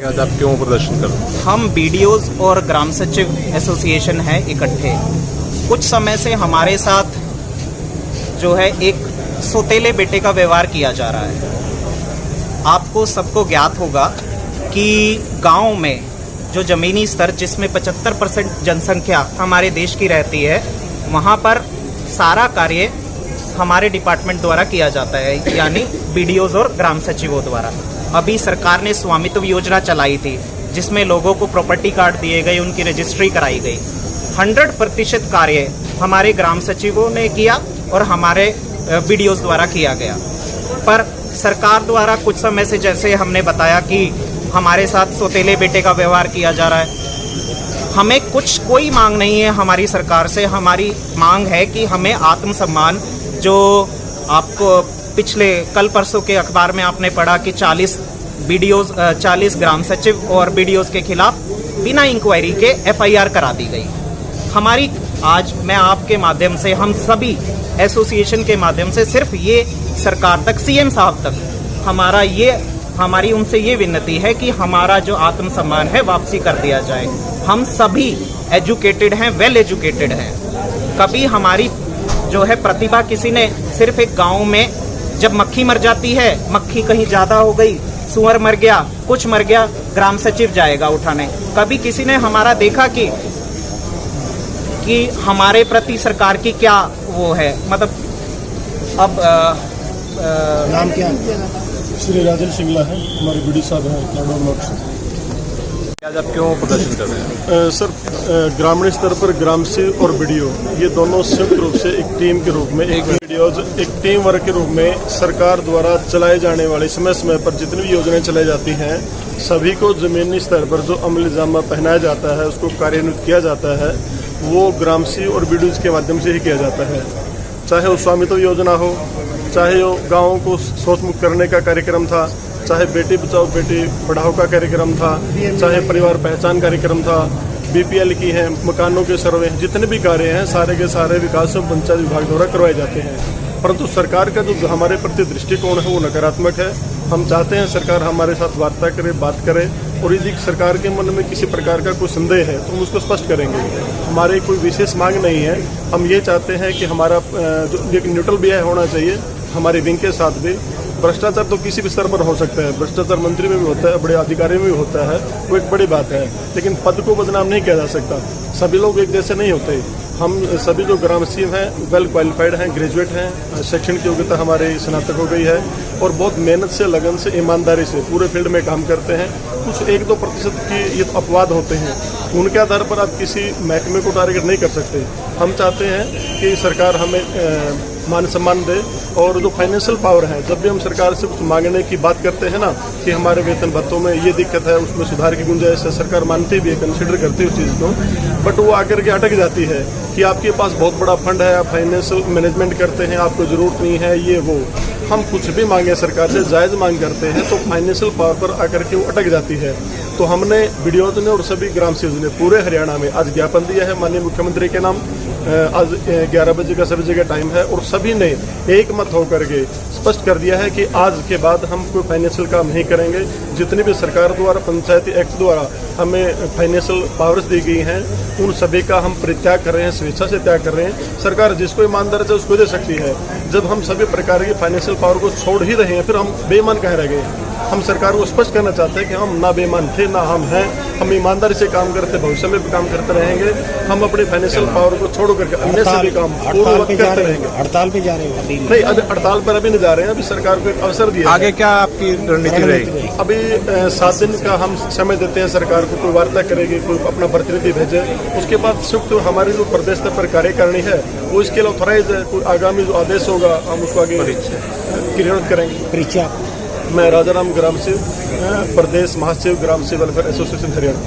आज आप क्यों प्रदर्शन कर रहे हैं? हम बीडीओज और ग्राम सचिव एसोसिएशन है इकट्ठे। कुछ समय से हमारे साथ जो है एक सौतेले बेटे का व्यवहार किया जा रहा है। आपको सबको ज्ञात होगा कि गांव में जो ज़मीनी स्तर जिसमें 75% जनसंख्या हमारे देश की रहती है, वहां पर सारा कार्य हमारे डिपार्टमेंट द्वारा किया जाता है, यानी बीडीओज और ग्राम सचिवों द्वारा। अभी सरकार ने स्वामित्व योजना चलाई थी जिसमें लोगों को प्रॉपर्टी कार्ड दिए गए, उनकी रजिस्ट्री कराई गई। 100% कार्य हमारे ग्राम सचिवों ने किया और हमारे बीडीओज द्वारा किया गया। पर सरकार द्वारा कुछ समय से, जैसे हमने बताया कि हमारे साथ सौतेले बेटे का व्यवहार किया जा रहा है। हमें कोई मांग नहीं है हमारी सरकार से। हमारी मांग है कि हमें आत्मसम्मान, जो आपको पिछले कल परसों के अखबार में आपने पढ़ा कि 40 ग्राम सचिव और बीडीओज के खिलाफ बिना इंक्वायरी के एफआईआर करा दी गई। हमारी आज मैं आपके माध्यम से, हम सभी एसोसिएशन के माध्यम से सिर्फ ये सरकार तक, सीएम साहब तक हमारी उनसे ये विनती है कि हमारा जो आत्मसम्मान है वापसी कर दिया जाए। हम सभी एजुकेटेड हैं, वेल एजुकेटेड हैं। कभी हमारी जो है प्रतिभा, किसी ने सिर्फ एक गांव में जब मक्खी मर जाती है, मक्खी कहीं ज्यादा हो गई, सुअर मर गया, कुछ मर गया, ग्राम सचिव जाएगा उठाने। कभी किसी ने हमारा देखा कि हमारे प्रति सरकार की क्या वो है, मतलब अब नाम क्या है? श्री राजन सिंगला है, हमारे बीडी साहब हैं लाडोर नॉर्थ से। आज आप क्यों प्रदर्शन कर रहे हैं? सर, ग्रामीण स्तर पर ग्राम सेवक और बीडीओ ये दोनों संयुक्त रूप से एक टीम के रूप में, एक टीम वर्क के रूप में सरकार द्वारा चलाए जाने वाले समय समय पर जितनी भी योजनाएं चलाई जाती हैं, सभी को जमीनी स्तर पर जो अमल जामा पहनाया जाता है, उसको कार्यान्वित किया जाता है, वो ग्राम सेवक और बीडीओ के माध्यम से ही किया जाता है। चाहे वो स्वामित्व योजना हो, चाहे वो गाँव को शौच मुक्त करने का कार्यक्रम था, चाहे बेटी बचाओ बेटी पढ़ाओ का कार्यक्रम था, चाहे परिवार पहचान कार्यक्रम था, बीपीएल की हैं, मकानों के सर्वे, जितने भी कार्य हैं सारे के सारे विकास एवं पंचायत विभाग द्वारा करवाए जाते हैं। परंतु सरकार का जो हमारे प्रति दृष्टिकोण है वो नकारात्मक है। हम चाहते हैं सरकार हमारे साथ वार्ता करे, बात करे, और यदि सरकार के मन में किसी प्रकार का कोई संदेह है तो हम उसको स्पष्ट करेंगे। हमारी कोई विशेष मांग नहीं है। हम ये चाहते हैं कि हमारा जो एक न्यूट्रल व्यय होना चाहिए हमारे विंग के साथ भी। भ्रष्टाचार तो किसी भी स्तर पर हो सकता है, भ्रष्टाचार मंत्री में भी होता है, बड़े अधिकारी में भी होता है, वो एक बड़ी बात है, लेकिन पद को बदनाम नहीं किया जा सकता। सभी लोग एक जैसे नहीं होते। हम सभी जो ग्राम सेवक हैं वेल क्वालिफाइड हैं, ग्रेजुएट हैं, शैक्षणिक योग्यता हमारी स्नातक हो गई है और बहुत मेहनत से, लगन से, ईमानदारी से पूरे फील्ड में काम करते हैं। कुछ 1-2% की ये अपवाद होते हैं, उनके आधार पर आप किसी महकमे को टारगेट नहीं कर सकते। हम चाहते हैं कि सरकार हमें मान सम्मान दे, और जो फाइनेंशियल पावर है, जब भी हम सरकार से कुछ मांगने की बात करते हैं ना कि हमारे वेतन भत्तों में ये दिक्कत है, उसमें सुधार की गुंजाइश है, सरकार मानती भी है, कंसिडर करती है उस चीज़ को, बट वो आकर के अटक जाती है कि आपके पास बहुत बड़ा फंड है, आप फाइनेंशियल मैनेजमेंट करते हैं, आपको जरूरत नहीं है, ये वो। हम कुछ भी मांगे सरकार से, जायज़ मांग करते हैं, तो फाइनेंशियल पावर पर आकर के वो अटक जाती है। तो हमने बीडीओ ने और सभी ग्राम सेवक ने पूरे हरियाणा में आज ज्ञापन दिया है माननीय मुख्यमंत्री के नाम। आज 11 बजे का सभी जगह टाइम है और सभी ने एक मत होकर के स्पष्ट कर दिया है कि आज के बाद हम कोई फाइनेंशियल काम नहीं करेंगे। जितनी भी सरकार द्वारा, पंचायती एक्ट द्वारा हमें फाइनेंशियल पावर्स दी गई हैं, उन सभी का हम परित्याग कर रहे हैं, स्वेच्छा से त्याग कर रहे हैं। सरकार जिसको ईमानदार है उसको दे सकती है। जब हम सभी प्रकार की फाइनेंशियल पावर को छोड़ ही रहे हैं, फिर हम बेईमान कहाँ रह गए? हम सरकार को स्पष्ट करना चाहते हैं कि हम ना बेईमान थे, ना हम हैं। हम ईमानदारी से काम करते, भविष्य में भी काम करते रहेंगे। हम अपनी फाइनेंशियल पावर को छोड़ करके अन्य सभी काम पूर्ववत करते रहेंगे। हड़ताल पे जा रहे हैं? नहीं, अभी हड़ताल पर अभी नहीं जा रहे हैं। अभी सरकार को एक अवसर दिया। आगे क्या आपकी रणनीति रहेगी? अभी 7 दिन का हम समय देते हैं सरकार को, कोई वार्ता करेगी, कोई अपना प्रतिनिधि भेजे। उसके बाद संयुक्त हमारी जो प्रदेश स्तर पर कार्यकारिणी है वो इसके लिए ऑथोराइज है। कोई आगामी जो आदेश होगा हम उसको आगे क्रियान्वित करेंगे। मैं राजाराम ग्राम सेवक, प्रदेश महासचिव ग्राम सेवक वेलफेयर एसोसिएशन हरियाणा।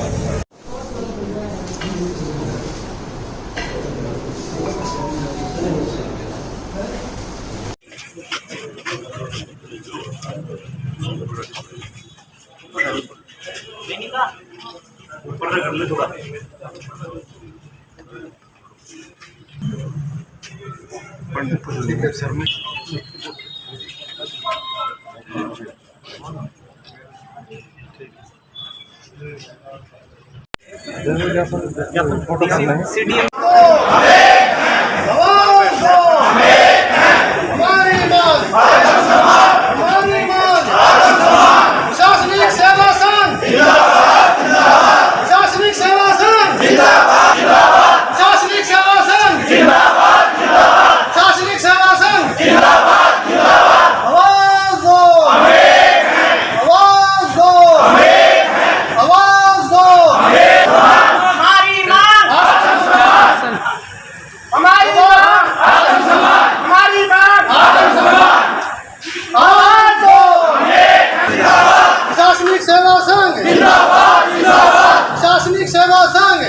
CDM प्रशासनिक सेवा संघ प्रशासनिक सेवा संघ प्रशासनिक सेवा संघ प्रशासनिक सेवा संघ आवाज दो आवाज दो आवाज दो हमारी मांग हमारी मांग हमारी मांग आवाज दो प्रशासनिक सेवा संघ प्रशासनिक सेवा संघ